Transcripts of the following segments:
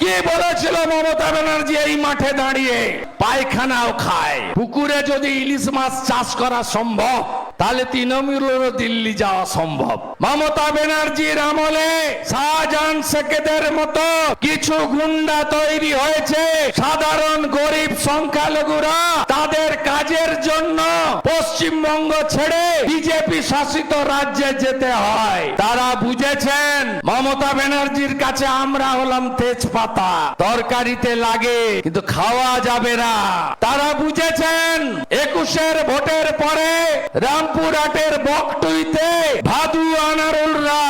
কি বলেছিল মমতা ব্যানার্জি এই মাঠে দাঁড়িয়ে? পায়খানাও খায়। পুকুরে যদি ইলিশ মাছ চাষ করা সম্ভব, তাহলে তৃণমূলেরও দিল্লি যাওয়া সম্ভব। মমতা ব্যানার্জির আমলে শাহজাহান শেখদের মতো কিছু গুন্ডা তৈরি হয়েছে। সাধারণ গরিব সংখ্যালঘুরা তাদের কাজের জন্য পশ্চিমবঙ্গ ছেড়ে বিজেপি শাসিত রাজ্যে যেতে হয়। তারা বুঝেছেন মমতা ব্যানার্জির কাছে আমরা হলাম তেজপাতা, তরকারিতে লাগে কিন্তু খাওয়া যাবে না। তারা বুঝেছেন 21-এর ভোটের পরে রামপুরহাটের বকটুইতে ভাদু আনারুলরা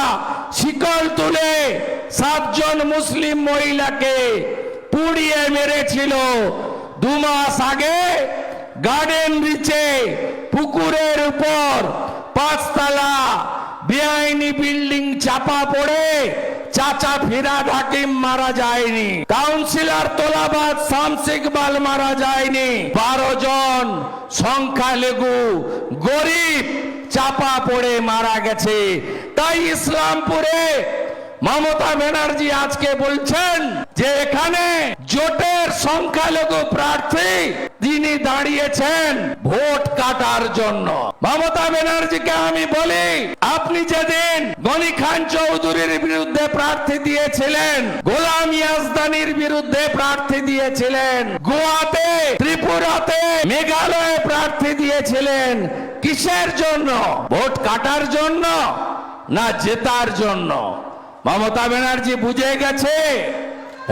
শিকল তুলে 7 জন মুসলিম মহিলাকে পুড়িয়ে মেরেছিল। 2 মাস আগে গার্ডেন রিচে পুকুরের উপর 5 তলা বেআইনি বিল্ডিং চাপা পড়ে চাচা ফিরাদ হাকিম মারা যায়নি, কাউন্সিলর তোলাবাদ শামস ইকবাল মারা যায়নি, 12 জন সংখ্যালঘু গরিব চাপা পড়ে মারা গেছে। তাই ইসলামপুরে মমতা ব্যানার্জি আজকে বলছেন যে এখানে জোটের সংখ্যালঘু প্রার্থী তিনি দাঁড়িয়েছেন ভোট কাটার জন্য। মমতা ব্যানার্জিকে আমি বলি, আপনি যেদিন গনি খান চৌধুরীর বিরুদ্ধে প্রার্থী দিয়েছিলেন, গোলাম ইয়াজদানির বিরুদ্ধে প্রার্থী দিয়েছিলেন, গোয়াতে, ত্রিপুরাতে, মেঘালয়ে প্রার্থী দিয়েছিলেন, কিসের জন্য? ভোট কাটার জন্য না জেতার জন্য? মমতা ব্যানার্জি বুঝে গেছে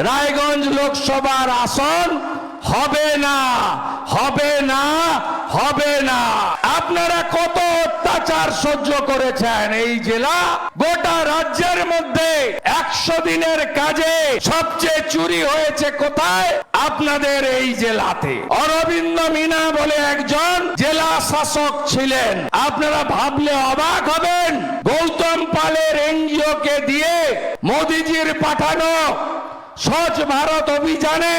রায়গঞ্জ লোকসভার আসন হবে না, হবে না, হবে না। আপনারা কত অত্যাচার সহ্য করেছেন এই জেলা। গোটা রাজ্যের মধ্যে 100 দিনের কাজে সবচেয়ে চুরি হয়েছে কোথায়? আপনাদের এই জেলাতে। অরবিন্দ মিনা বলে একজন জেলা শাসক ছিলেন। আপনারা ভাবলে অবাক হবেন, গৌতম পালের এনজিও কে দিয়ে মোদিজির পাঠানো স্বচ্ছ ভারত অভিযানে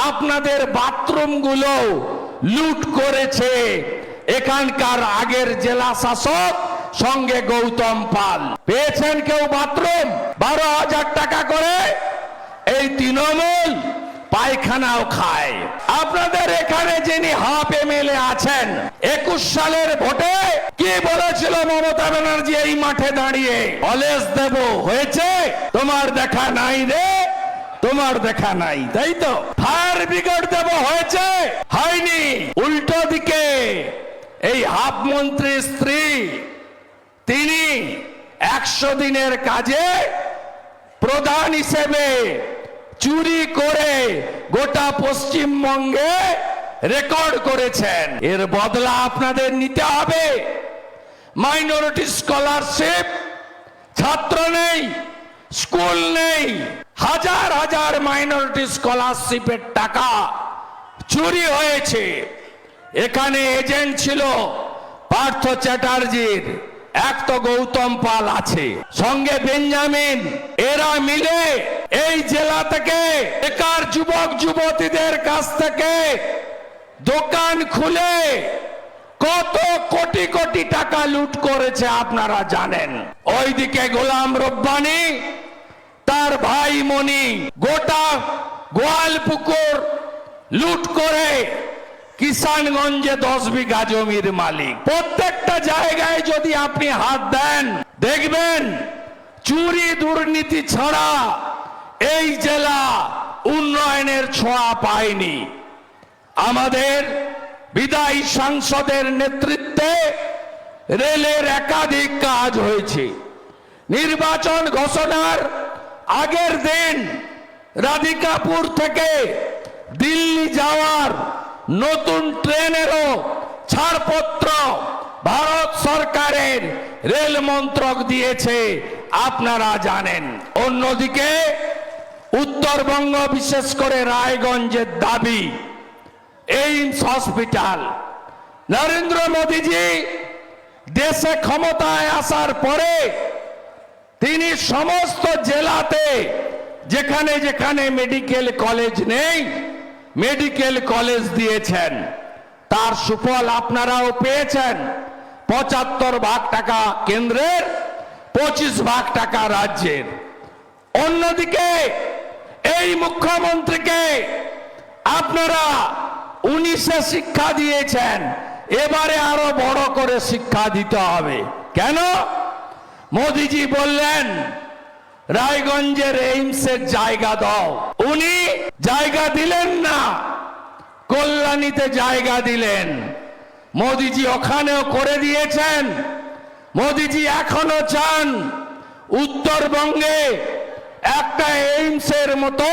আপনাদের বাথরুম গুলো লুট করেছে এখানকার আগের জেলা শাসক, সঙ্গে গৌতম পাল। পেয়েছেন কেউ বাথরুম? 12,000 টাকা করে। এই তৃণমূল পায়খানাও খায়। আপনাদের এখানে যিনি হাফ এমএলএ আছেন, 21 সালের ভোটে কি বলেছিল মমতা ব্যানার্জি এই মাঠে দাঁড়িয়ে? কলেজ দেব, হয়েছে? তোমার দেখা নাই রে, তোমার দেখা নাই, তাই তো। ফায়ার ব্রিগেড দেব, হয়েছে? হয়নি। উল্টো দিকে এই হাফ মন্ত্রীর স্ত্রী, তিনি 100 দিনের কাজে প্রধান হিসেবে চুরি করে গোটা পশ্চিমবঙ্গে রেকর্ড করেছেন। এর বদলা আপনাদের নিতে হবে। মাইনরিটি স্কলারশিপ, ছাত্র নেই, স্কুল নেই, হাজার হাজার মাইনরিটি স্কলারশিপের টাকা চুরি হয়েছে। এখানে এজেন্ট ছিল পার্থ চ্যাটার্জির, এক তো গৌতম পাল আছে, সঙ্গে বেঞ্জামিন। এরা মিলে এই জেলা থেকে বেকার যুবক যুবতীদের কাছ থেকে দোকান খুলে কত কোটি কোটি টাকা লুট করেছে আপনারা জানেন। ওইদিকে গোলাম রব্বানি, তার ভাই মনি গোটা গোয়ালপুকুর লুট করে কিষানগঞ্জে 10 বিঘা জমির মালিক। প্রত্যেকটা জায়গায় যদি আপনি হাত দেন, দেখবেন চুরি দুর্নীতি ছাড়া এই জেলা উন্নয়নের ছোঁয়া পায়নি। আমাদের বিদায়ী সাংসদের নেতৃত্বে রেলের একাধিক কাজ হয়েছে। নির্বাচন ঘোষণার আগের দিন রাধিকাপুর থেকে দিল্লি যাওয়ার নতুন ট্রেনেরও ছাড়পত্র ভারত সরকারের রেল মন্ত্রক দিয়েছে, আপনারা জানেন। অন্যদিকে উত্তরবঙ্গ, বিশেষ করে রায়গঞ্জের দাবি এইমস হসপিটাল। নরেন্দ্র মোদীজি দেশে ক্ষমতায় আসার পরে তিনি সমস্ত জেলাতে যেখানে যেখানে মেডিকেল কলেজ নেই, মেডিকেল কলেজ দিয়েছেন। তার সুফল আপনারাও পেয়েছেন। 75 টাকা কেন্দ্রের, 25 টাকা রাজ্যের। অন্যদিকে এই মুখ্যমন্ত্রীকে আপনারা 19-এ শিক্ষা দিয়েছেন, এবারে আরো বড় করে শিক্ষা দিতে হবে। কেন? মোদিজি বললেন রায়গঞ্জের এইমসের জায়গা দাও, উনি জায়গা দিলেন না, কল্যাণীতে জায়গা দিলেন। মোদিজি ওখানেও করে দিয়েছেন। মোদিজি এখনো চান উত্তরবঙ্গে একটা এইমসের মতো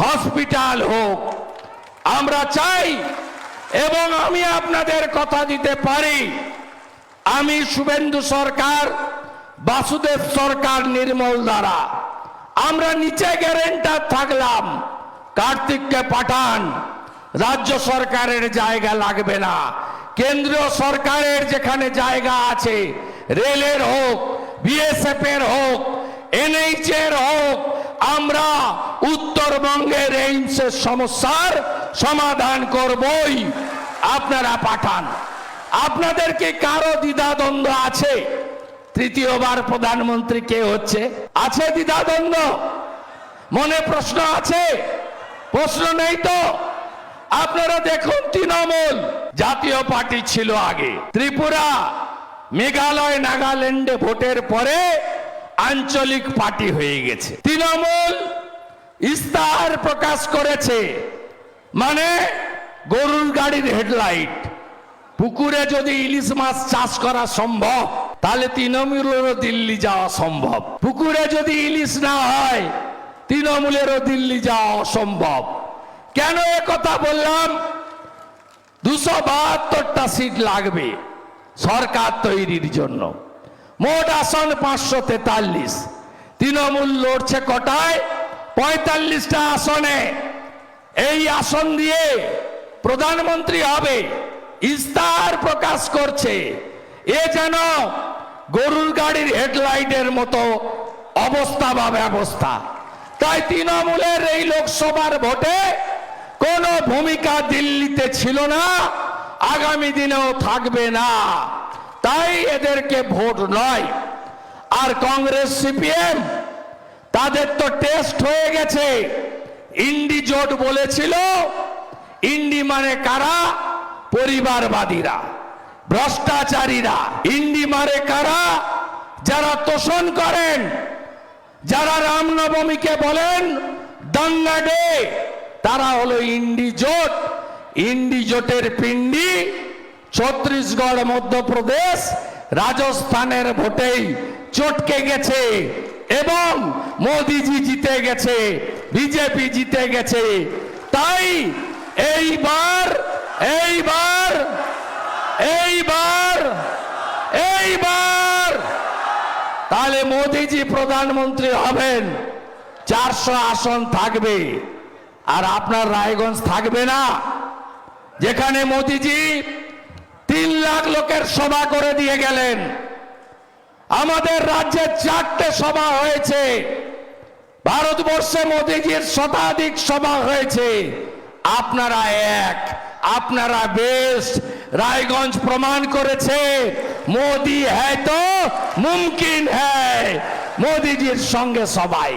হসপিটাল হোক, আমরা চাই। এবং আমি আপনাদের কথা দিতে পারি, আমি শুভেন্দু সরকার, বাসুদেব সরকার, নির্মল দ্বারা আমরা নিচে গ্যারেন্টার থাকলাম, কার্তিককে পাঠান, রাজ্য সরকারের জায়গা লাগবে না, কেন্দ্রীয় সরকারের যেখানে জায়গা আছে, রেলের হোক, বিএসএফ এর হোক, এনএইচ এর হোক, আমরা উত্তরবঙ্গের এইমসের সমস্যার সমাধান করবই। আপনারা পাঠান। আপনাদের কি কারো দ্বিধাদ্বন্দ্ব আছে তৃতীয়বার প্রধানমন্ত্রী কে হচ্ছে? আছে দ্বিধাদ্বন্দ্ব? মনে প্রশ্ন আছে? প্রশ্ন নেই তো? আপনারা দেখুন, তৃণমূল জাতীয় পার্টি ছিল আগে, ত্রিপুরা, মেঘালয়, নাগাল্যান্ডে ভোটের পরে আঞ্চলিক পার্টি হয়ে গেছে। তৃণমূল ইস্তাহার প্রকাশ করেছে, মানে গরুর গাড়ির হেডলাইট, পুকুরে যদি ইলিশ মাছ চাষ করা সম্ভব তাহলে তৃণমূলেরও দিল্লি যাওয়া সম্ভব। পুকুরে যদি ইলিশ না হয় তৃণমূলেরও দিল্লি যাওয়া অসম্ভব। কেন কথা বললাম? 272টা সিট লাগবে সরকার তৈরির জন্য, মোট আসন 543। তৃণমূল লড়ছে কটায়? 45টা আসনে। এই আসন দিয়ে প্রধানমন্ত্রী হবে, ইস্তাহার প্রকাশ করছে। এ যেন গরুর গাড়ির হেডলাইটের মতো অবস্থা বা ব্যবস্থা। তাই তৃণমূলের এই লোকসভার ভোটে কোনো ভূমিকা দিল্লিতে ছিল না, আগামী দিনেও থাকবে না। তাই এদেরকে ভোট নয়। আর কংগ্রেস, সিপিএম, তাদের তো টেস্ট হয়ে গেছে। ইন্ডি জোট বলেছিল, ইন্ডি মানে কারা? পরিবারবাদীরা, ভ্রষ্টাচারীরা। ইন্ডি মানে কারা? যারা তোষণ করেন, যারা রামনবমীকে বলেন দাঙ্গা ডে, তারা হলো ইন্ডি জোট। ইন্ডি জোটের পিণ্ডি ছত্তিশগড়, মধ্যপ্রদেশ, রাজস্থানের ভোটেই চটকে গেছে এবং মোদিজি জিতে গেছে, বিজেপি জিতে গেছে। তাই এইবার এইবার এইবার এইবার তাহলে মোদিজি প্রধানমন্ত্রী হবেন, 400 আসন থাকবে। আর আপনার রায়গঞ্জ থাকবে না, যেখানে মোদিজি 3 লাখ লোকের সভা করে দিয়ে গেলেন। আমাদের রাজ্যে 4টে সভা হয়েছে, ভারতবর্ষে মোদিজির শতাধিক সভা হয়েছে, আপনারা এক। আপনারা বেস্ট। রায়গঞ্জ প্রমাণ করেছে মোদি হ্যায় তো মুমকিন হ্যায়। মোদিজির সঙ্গে সবাই।